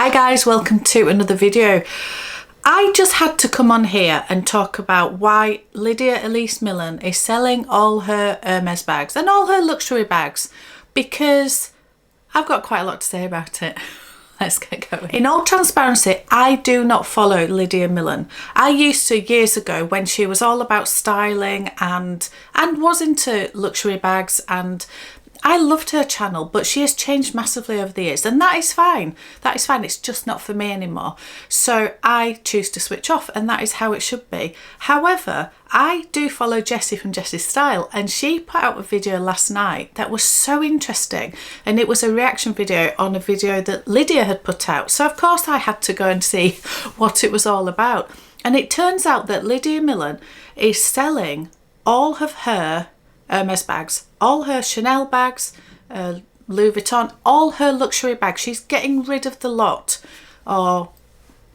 Hi guys, welcome to another video. I just had to come on here and talk about why Lydia Elise Millen is selling all her Hermes bags and all her luxury bags, because I've got quite a lot to say about it. Let's get going. In all transparency, I do not follow Lydia Millen. I used to years ago when she was all about styling and was into luxury bags, and I loved her channel, but she has changed massively over the years, and that is fine. That is fine. It's just not for me anymore. So I choose to switch off, and that is how it should be. However, I do follow Jessie from Jessie's Style, and she put out a video last night that was so interesting, and it was a reaction video on a video that Lydia had put out. So of course I had to go and see what it was all about. And it turns out that Lydia Millen is selling all of her Hermes bags, all her Chanel bags, Louis Vuitton, all her luxury bags. She's getting rid of the lot, or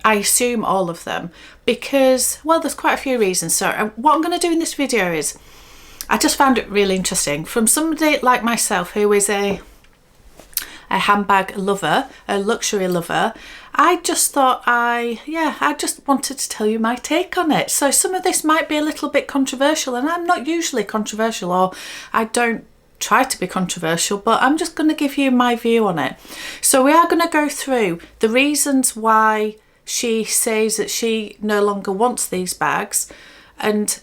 I assume all of them, because, well, there's quite a few reasons. So what I'm going to do in this video is, I just found it really interesting from somebody like myself who is a handbag lover, a luxury lover. I just thought I just wanted to tell you my take on it. So some of this might be a little bit controversial, and I'm not usually controversial, or I don't try to be controversial, but I'm just going to give you my view on it. So we are going to go through the reasons why she says that she no longer wants these bags, and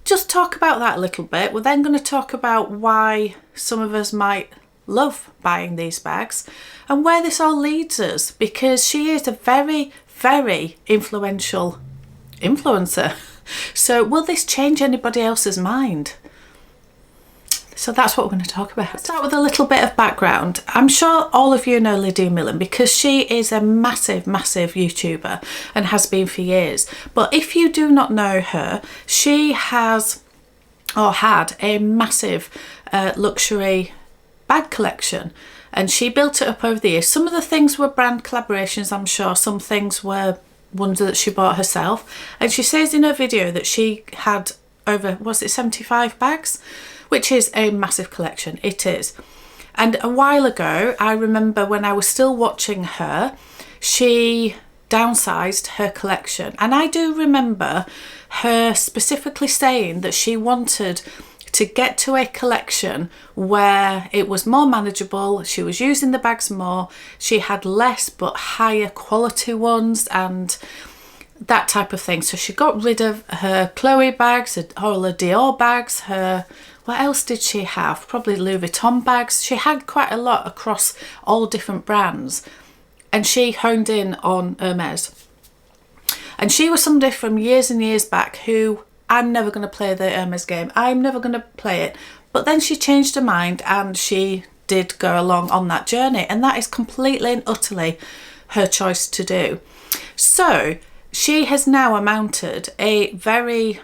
just talk about that a little bit. We're then going to talk about why some of us might love buying these bags and where this all leads us, because she is a very, very influential influencer. So will this change anybody else's mind? So that's what we're going to talk about. Let's start with a little bit of background. I'm sure all of you know Lydia Millen because she is a massive, massive YouTuber and has been for years. But if you do not know her, she has, or had, a massive luxury bag collection, and she built it up over the years. Some of the things were brand collaborations, I'm sure. Some things were ones that she bought herself, and she says in her video that she had over, was it 75 bags, which is a massive collection. It is. And a while ago, I remember when I was still watching her, she downsized her collection, and I do remember her specifically saying that she wanted to get to a collection where it was more manageable, she was using the bags more, she had less but higher quality ones and that type of thing. So she got rid of her Chloe bags, all her Dior bags, her, what else did she have? Probably Louis Vuitton bags. She had quite a lot across all different brands, and she honed in on Hermes. And she was somebody from years and years back who, I'm never going to play the Hermes game, I'm never going to play it. But then she changed her mind and she did go along on that journey, and that is completely and utterly her choice to do. So she has now amounted a very,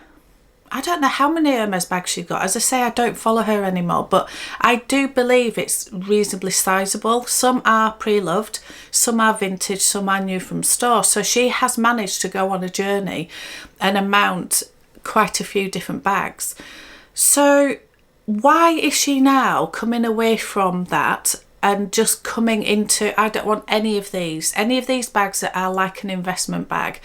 I don't know how many Hermes bags she got. As I say, I don't follow her anymore, but I do believe it's reasonably sizable. Some are pre-loved, some are vintage, some are new from store. So she has managed to go on a journey and amount quite a few different bags. So why is she now coming away from that and just coming into, I don't want any of these bags that are like an investment bag,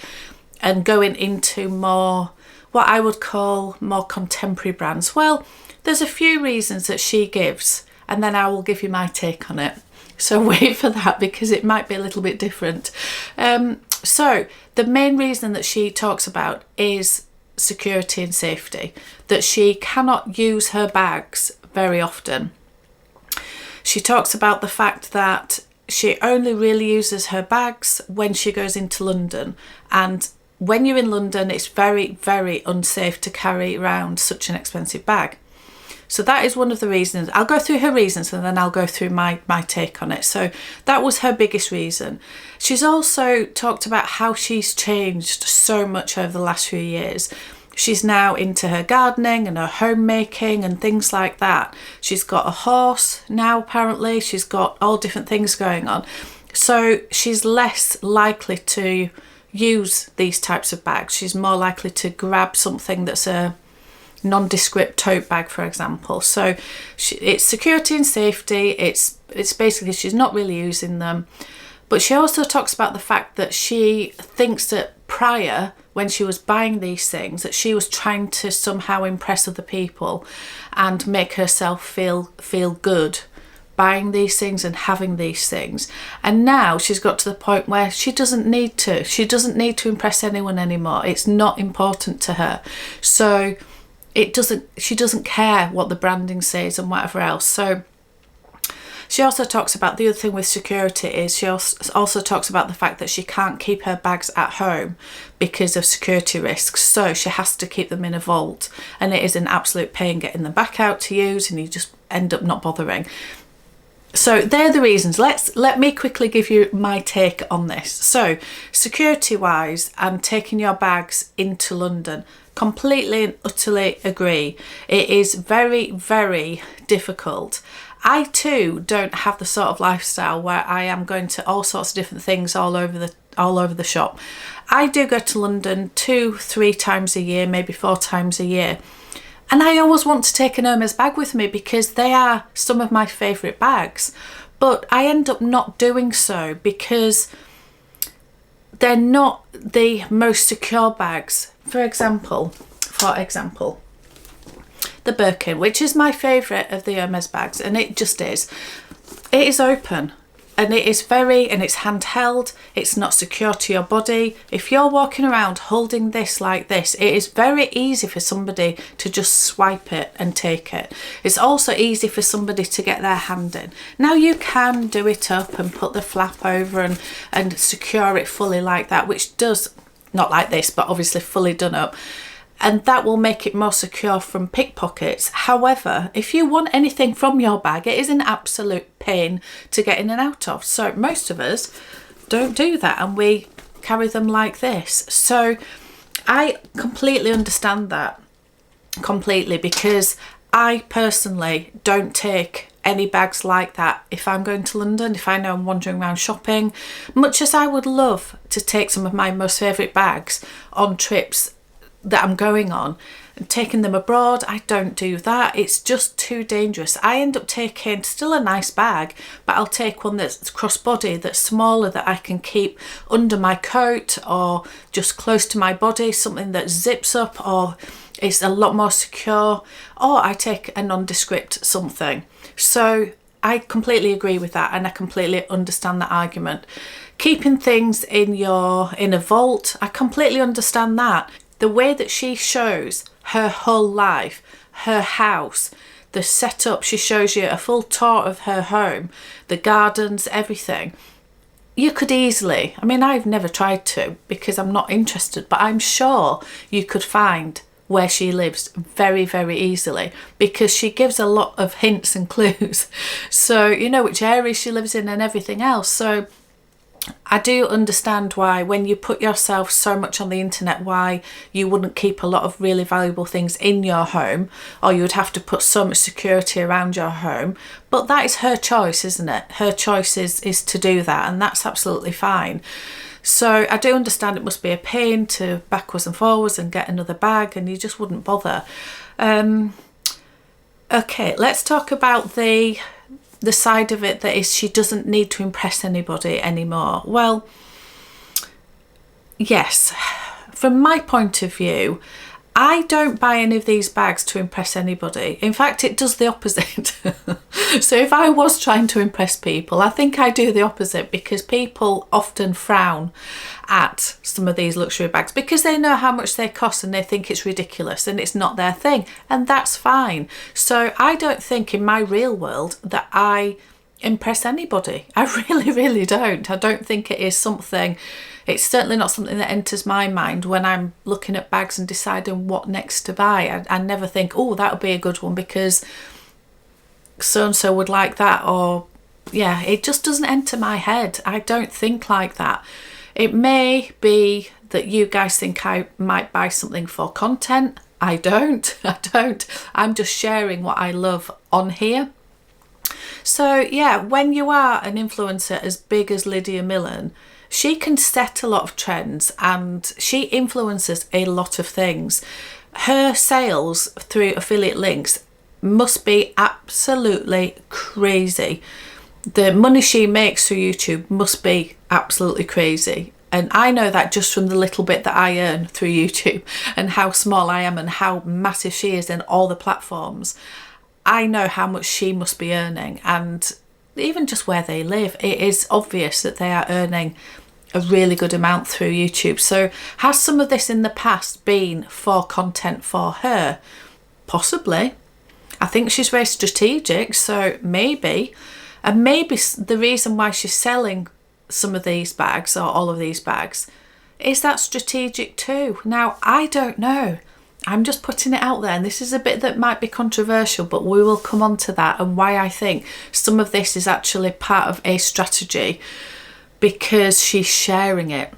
and going into more, what I would call more contemporary brands? Well, there's a few reasons that she gives, and then I will give you my take on it. So wait for that, because it might be a little bit different. So the main reason that she talks about is security and safety, that she cannot use her bags very often. She talks about the fact that she only really uses her bags when she goes into London, and when you're in London it's very, very unsafe to carry around such an expensive bag. So that is one of the reasons. I'll go through her reasons and then I'll go through my take on it. So that was her biggest reason. She's also talked about how she's changed so much over the last few years. She's now into her gardening and her homemaking and things like that. She's got a horse now, apparently. She's got all different things going on. So she's less likely to use these types of bags. She's more likely to grab something that's a nondescript tote bag, for example. So it's security and safety. It's basically she's not really using them. But she also talks about the fact that she thinks that prior, when she was buying these things, that she was trying to somehow impress other people and make herself feel good buying these things and having these things. And now she's got to the point where she doesn't need to. She doesn't need to impress anyone anymore. It's not important to her. So she doesn't care what the branding says and whatever else. So she also talks about the other thing with security is she also talks about the fact that she can't keep her bags at home because of security risks. So she has to keep them in a vault, and it is an absolute pain getting them back out to use, and you just end up not bothering. So they're the reasons. Let me quickly give you my take on this. So security wise and taking your bags into London, completely and utterly agree. It is very, very difficult. I too don't have the sort of lifestyle where I am going to all sorts of different things all over the shop. I do go to London 2-3 times a year, maybe 4 times a year. And I always want to take an Hermes bag with me because they are some of my favourite bags. But I end up not doing so because they're not the most secure bags. For example, the Birkin, which is my favourite of the Hermes bags, and it just is. It is open. And it's handheld, it's not secure to your body. If you're walking around holding this like this, it is very easy for somebody to just swipe it and take it. It's also easy for somebody to get their hand in. Now you can do it up and put the flap over and secure it fully like that, which does, not like this, but obviously fully done up. And that will make it more secure from pickpockets. However, if you want anything from your bag, it is an absolute pain to get in and out of. So most of us don't do that, and we carry them like this. So I completely understand that, completely, because I personally don't take any bags like that if I'm going to London, if I know I'm wandering around shopping. Much as I would love to take some of my most favourite bags on trips that I'm going on and taking them abroad, I don't do that. It's just too dangerous. I end up taking still a nice bag, but I'll take one that's crossbody, that's smaller, that I can keep under my coat or just close to my body, something that zips up or is a lot more secure, or I take a nondescript something. So I completely agree with that, and I completely understand that argument. Keeping things in a vault, I completely understand that. The way that she shows her whole life, her house, the setup, she shows you a full tour of her home, the gardens, everything. You could easily, I mean, I've never tried to because I'm not interested, but I'm sure you could find where she lives very, very easily because she gives a lot of hints and clues. So you know which area she lives in and everything else. So I do understand why, when you put yourself so much on the internet, why you wouldn't keep a lot of really valuable things in your home, or you would have to put so much security around your home. But that is her choice, isn't it? Her choice is to do that, and that's absolutely fine. So I do understand it must be a pain to backwards and forwards and get another bag, and you just wouldn't bother. Okay, let's talk about the side of it that is she doesn't need to impress anybody anymore. Well, yes, from my point of view, I don't buy any of these bags to impress anybody. In fact, it does the opposite. So if I was trying to impress people, I think I do the opposite, because people often frown at some of these luxury bags because they know how much they cost and they think it's ridiculous and it's not their thing, and that's fine. So I don't think in my real world that I impress anybody. I really, really don't. I don't think it is something, it's certainly not something that enters my mind when I'm looking at bags and deciding what next to buy. I never think, oh, that would be a good one because so-and-so would like that, or yeah, it just doesn't enter my head. I don't think like that. It may be that you guys think I might buy something for content. I don't. I'm just sharing what I love on here. So yeah, when you are an influencer as big as Lydia Millen, she can set a lot of trends and she influences a lot of things. Her sales through affiliate links must be absolutely crazy. the money she makes through YouTube must be absolutely crazy. And I know that just from the little bit that I earn through YouTube and how small I am and how massive she is in all the platforms. I know how much she must be earning, and even just where they live, it is obvious that they are earning a really good amount through YouTube. So has some of this in the past been for content for her? Possibly. I think she's very strategic, so maybe. And maybe the reason why she's selling some of these bags, or all of these bags, is that strategic too. Now, I don't know. I'm just putting it out there, and this is a bit that might be controversial, but we will come on to that and why I think some of this is actually part of a strategy, because she's sharing it.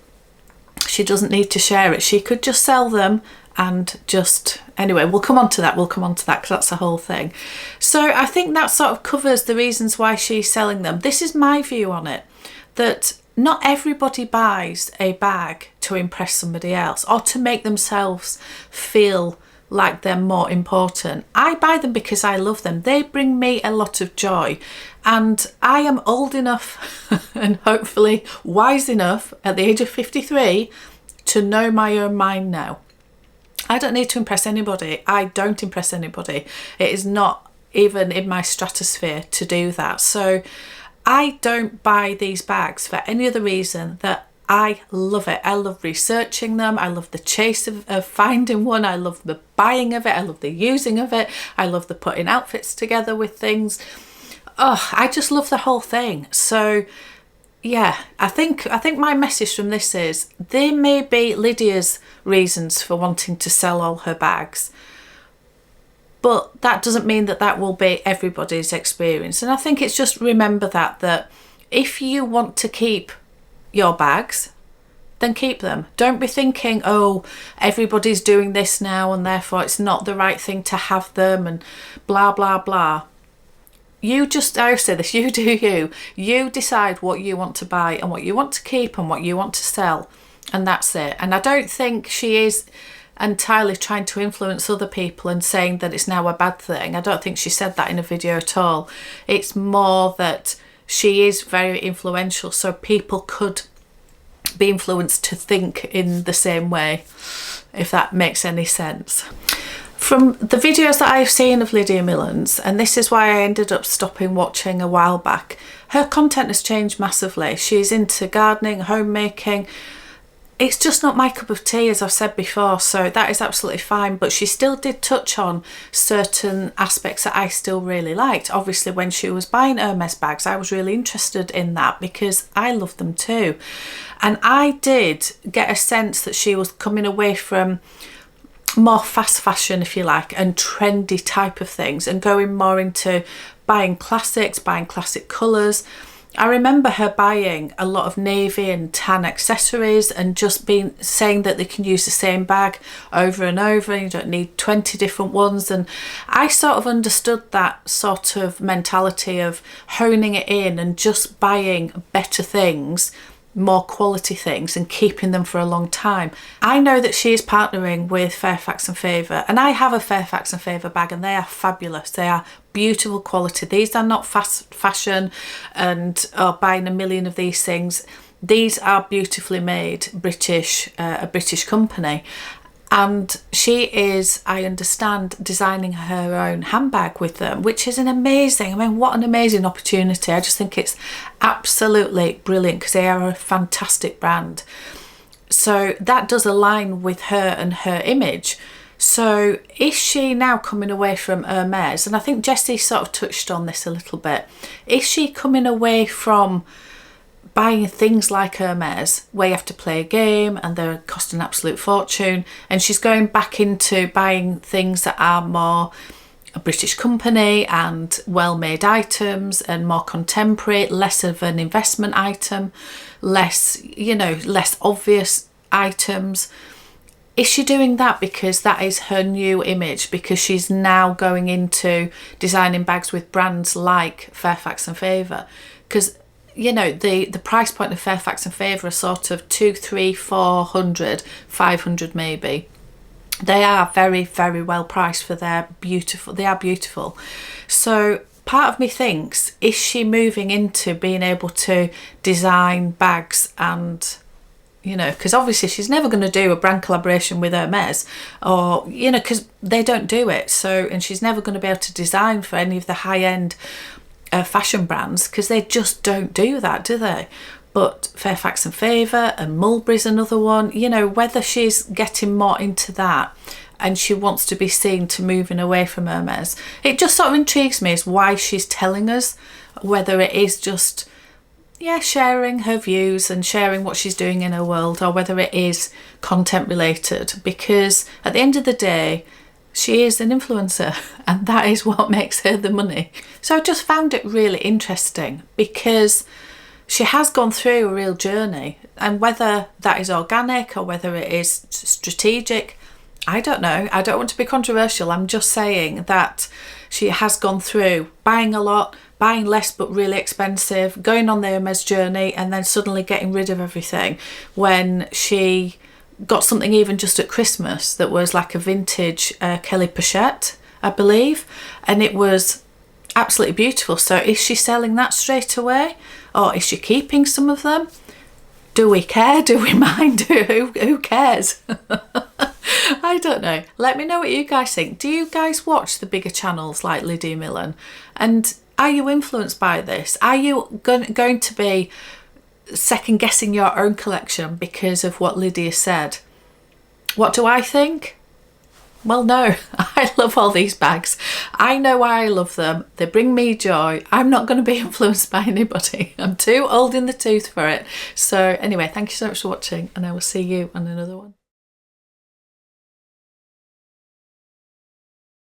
She doesn't need to share it. She could just sell them and just... Anyway, we'll come on to that. We'll come on to that because that's the whole thing. So I think that sort of covers the reasons why she's selling them. This is my view on it, that not everybody buys a bag to impress somebody else or to make themselves feel like they're more important. I buy them because I love them. They bring me a lot of joy, and I am old enough and hopefully wise enough at the age of 53 to know my own mind now. I don't need to impress anybody. I don't impress anybody. It is not even in my stratosphere to do that. So I don't buy these bags for any other reason that I love it. I love researching them. I love the chase of finding one. I love the buying of it. I love the using of it. I love the putting outfits together with things. Oh, I just love the whole thing. So yeah, I think my message from this is there may be Lydia's reasons for wanting to sell all her bags, but that doesn't mean that that will be everybody's experience. And I think it's just remember that if you want to keep your bags, then keep them. Don't be thinking, oh, everybody's doing this now and therefore it's not the right thing to have them and blah, blah, blah. You just, I say this, you do you. You decide what you want to buy and what you want to keep and what you want to sell. And that's it. And I don't think she is entirely trying to influence other people and saying that it's now a bad thing. I don't think she said that in a video at all. It's more that she is very influential, so people could be influenced to think in the same way, if that makes any sense. From the videos that I've seen of Lydia Millen's, and this is why I ended up stopping watching a while back, her content has changed massively. She's into gardening, homemaking. It's just not my cup of tea, as I've said before, so that is absolutely fine. But she still did touch on certain aspects that I still really liked. Obviously, when she was buying Hermes bags, I was really interested in that because I love them too. And I did get a sense that she was coming away from more fast fashion, if you like, and trendy type of things and going more into buying classics, buying classic colours. I remember her buying a lot of navy and tan accessories and just saying that they can use the same bag over and over. You don't need 20 different ones. And I sort of understood that sort of mentality of honing it in and just buying better things, more quality things, and keeping them for a long time. I know that she is partnering with Fairfax and Favour, and I have a Fairfax and Favour bag and they are fabulous. They are beautiful quality. These are not fast fashion and buying a million of these things. These are beautifully made British, a British company. And she is, I understand, designing her own handbag with them, which is an amazing, I mean, what an amazing opportunity. I just think it's absolutely brilliant because they are a fantastic brand. So that does align with her and her image. So is she now coming away from Hermes? And I think Jessie sort of touched on this a little bit. Is she coming away from buying things like Hermes where you have to play a game and they're costing an absolute fortune, and she's going back into buying things that are more a British company and well-made items and more contemporary, less of an investment item, less, you know, less obvious items? Is she doing that because that is her new image, because she's now going into designing bags with brands like Fairfax and Favour? Because, you know, the price point of Fairfax and Favour are sort of 200, 300, 400, 500 maybe. They are very, very well priced for their beautiful, they are beautiful. So part of me thinks, is she moving into being able to design bags? And you know, because obviously she's never going to do a brand collaboration with Hermes, or you know, because they don't do it. So, and she's never going to be able to design for any of the high-end fashion brands, because they just don't do that, do they? But Fairfax and Favour and Mulberry's another one. You know, whether she's getting more into that and she wants to be seen to moving away from Hermes, it just sort of intrigues me as why she's telling us, whether it is just, yeah, sharing her views and sharing what she's doing in her world, or whether it is content related, because at the end of the day, she is an influencer and that is what makes her the money. So I just found it really interesting, because she has gone through a real journey, and whether that is organic or whether it is strategic, I don't know. I don't want to be controversial. I'm just saying that she has gone through buying a lot, buying less but really expensive, going on the Hermes journey, and then suddenly getting rid of everything when she got something even just at Christmas that was like a vintage Kelly Pochette, I believe, and it was absolutely beautiful. So is she selling that straight away, or is she keeping some of them? Do we care? Do we mind? Who cares? I don't know. Let me know what you guys think. Do you guys watch the bigger channels like Lydia Millen? And are you influenced by this? Are you going to be second guessing your own collection because of what Lydia said? What do I think? Well, no, I love all these bags. I know why I love them. They bring me joy. I'm not going to be influenced by anybody. I'm too old in the tooth for it. So anyway, thank you so much for watching, and I will see you on another one.